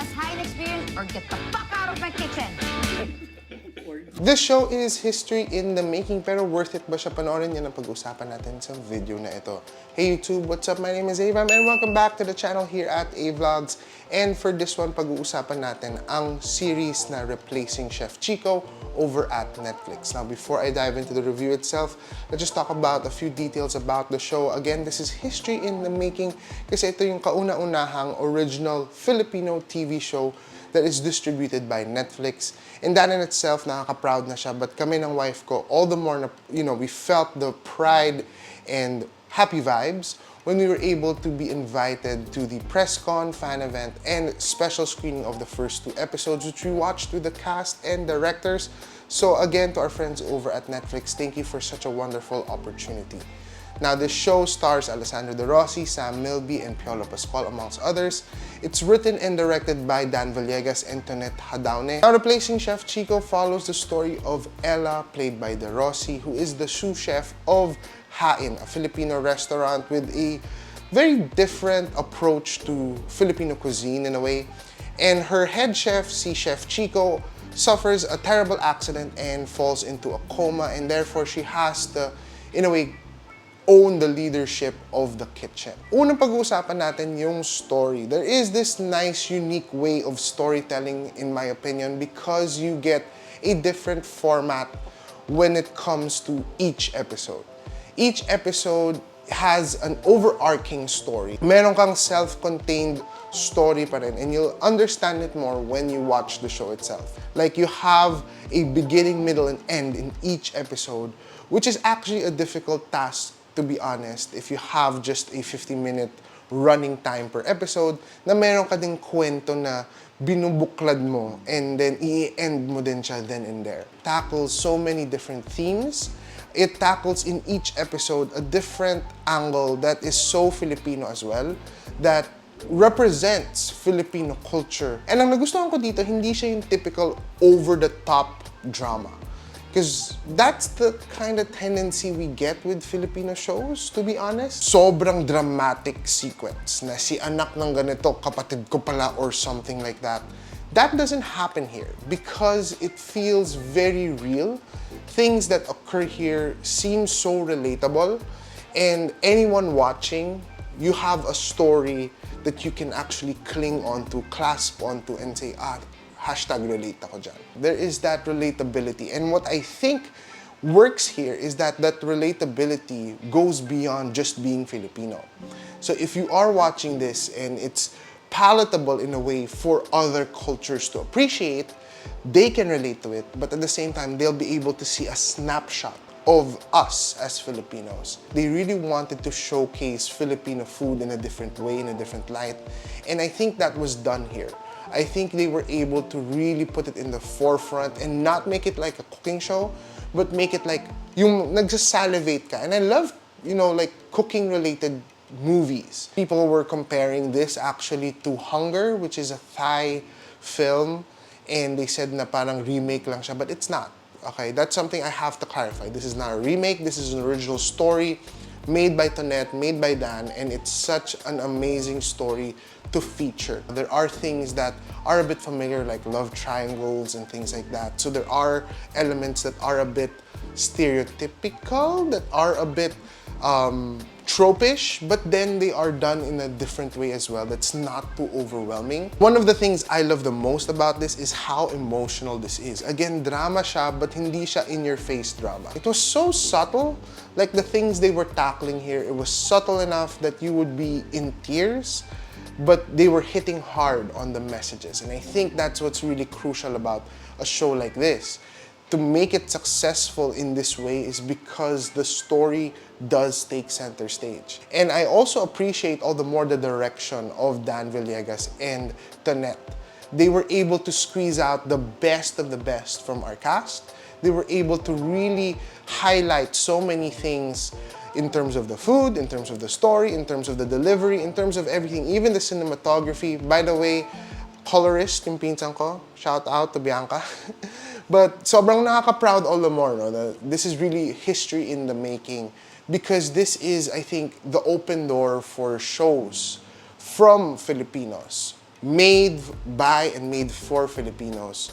best high-end experience or get the fuck out of my kitchen. This show is history in the making, pero worth it ba siya panoorin? Yan ang pag-usapan natin sa video na ito. Hey YouTube, what's up? My name is Avam and welcome back to the channel here at A-Vlogs. And for this one, pag-uusapan natin ang series na Replacing Chef Chico over at Netflix. Now, before I dive into the review itself, let's just talk about a few details about the show. Again, this is history in the making kasi ito yung kauna-unahang original Filipino TV show that is distributed by Netflix. And that in itself, nakaka-proud na siya. But kami ng wife ko, all the more na, we felt the pride and happy vibes when we were able to be invited to the press con, fan event, and special screening of the first 2 episodes, which we watched with the cast and directors. So again, to our friends over at Netflix, thank you for such a wonderful opportunity. Now, this show stars Alessandra De Rossi, Milby, and Piolo Pascual, amongst others. It's written and directed by Villegas and Antoinette. Now, Replacing Chef Chico follows the story of Ella, played by De Rossi, who is the sous chef of Hain, a Filipino restaurant with a very different approach to Filipino cuisine in a way. And her head chef, si Chef Chico, suffers a terrible accident and falls into a coma, and therefore she has to, in a way, own the leadership of the kitchen. Unang pag-uusapan natin yung story. There is this nice, unique way of storytelling, in my opinion, because you get a different format when it comes to each episode. Each episode has an overarching story. Meron kang self-contained story pa rin, and you'll understand it more when you watch the show itself. Like, you have a beginning, middle, and end in each episode, which is actually a difficult task, to be honest, if you have just a 50-minute running time per episode, na meron ka ding kwento na binubuklad mo and then i-end mo din siya then and there. Tackles so many different themes. It tackles in each episode a different angle that is so Filipino as well, that represents Filipino culture. And ang nagustuhan ko dito, hindi siya yung typical over-the-top drama. Because that's the kind of tendency we get with Filipino shows, to be honest. Sobrang dramatic sequence na si anak ng ganito, kapatid ko pala, or something like that. That doesn't happen here because it feels very real. Things that occur here seem so relatable, and anyone watching, you have a story that you can actually cling onto, clasp onto, and say, hashtag relate ako dyan. There is that relatability. And what I think works here is that relatability goes beyond just being Filipino. So if you are watching this and it's palatable in a way for other cultures to appreciate, they can relate to it, but at the same time, they'll be able to see a snapshot of us as Filipinos. They really wanted to showcase Filipino food in a different way, in a different light. And I think that was done here. I think they were able to really put it in the forefront and not make it like a cooking show, but make it like yung nagsasalivate ka. And I love, like cooking-related movies. People were comparing this actually to Hunger, which is a Thai film, and they said na parang remake lang siya, but it's not. Okay, that's something I have to clarify. This is not a remake, this is an original story made by Antoinette, made by Dan, and it's such an amazing story to feature. There are things that are a bit familiar, like love triangles and things like that. So there are elements that are a bit stereotypical, that are a bit tropish, but then they are done in a different way as well that's not too overwhelming. One of the things I love the most about this is how emotional this is. Again, drama siya, but hindi siya in-your-face drama. It was so subtle, like the things they were tackling here, it was subtle enough that you would be in tears, but they were hitting hard on the messages. And I think that's what's really crucial about a show like this. To make it successful in this way is because the story does take center stage. And I also appreciate all the more the direction of Dan Villegas and Antoinette. They were able to squeeze out the best of the best from our cast. They were able to really highlight so many things in terms of the food, in terms of the story, in terms of the delivery, in terms of everything, even the cinematography. By the way, colorist yung pinsan ko, shout out to Bianca. But sobrang nakaka-proud all the more, no? This is really history in the making, because this is, I think, the open door for shows from Filipinos made by and made for Filipinos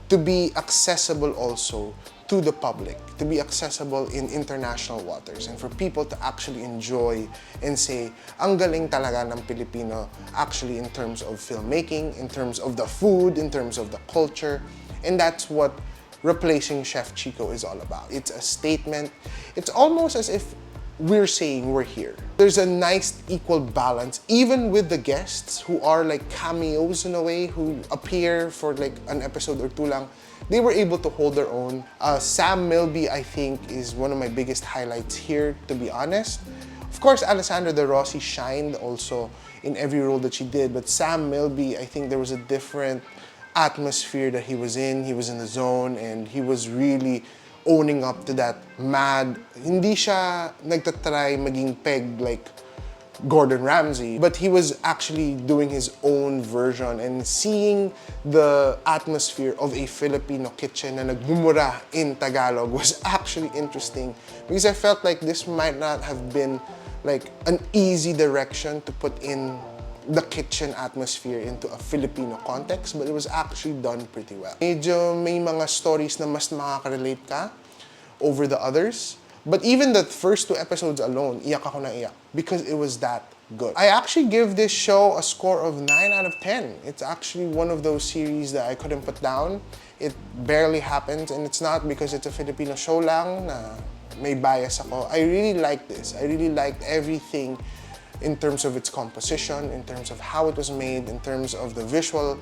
to be accessible also to the public, to be accessible in international waters, and for people to actually enjoy and say, ang galing talaga ng Pilipino actually in terms of filmmaking, in terms of the food, in terms of the culture. And that's what Replacing Chef Chico is all about. It's a statement. It's almost as if we're saying we're here. There's a nice equal balance, even with the guests who are like cameos in a way, who appear for like an episode or two lang. They were able to hold their own. Sam Milby, I think, is one of my biggest highlights here, to be honest. Of course, Alessandra De Rossi shined also in every role that she did, but Sam Milby, I think there was a different atmosphere that he was in. He was in the zone, and he was really owning up to that mad. Hindi siya nagtatry maging peg like Gordon Ramsay, but he was actually doing his own version, and seeing the atmosphere of a Filipino kitchen na nagmumura in Tagalog was actually interesting, because I felt like this might not have been like an easy direction to put in the kitchen atmosphere into a Filipino context, but it was actually done pretty well. Medyo may mga stories na mas makaka-relate ka over the others. But even the first 2 episodes alone, iyak ako na iyak because it was that good. I actually give this show a score of 9 out of 10. It's actually one of those series that I couldn't put down. It barely happens, and it's not because it's a Filipino show lang na may bias ako. I really like this. I really liked everything in terms of its composition, in terms of how it was made, in terms of the visual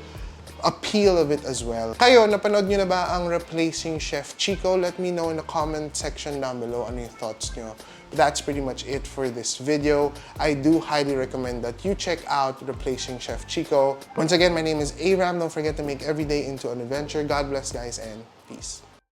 appeal of it as well. Kayo, napanood nyo na ba ang Replacing Chef Chico? Let me know in the comment section down below ano yung thoughts nyo. But that's pretty much it for this video. I do highly recommend that you check out Replacing Chef Chico. Once again, my name is Aram. Don't forget to make every day into an adventure. God bless, guys, and peace.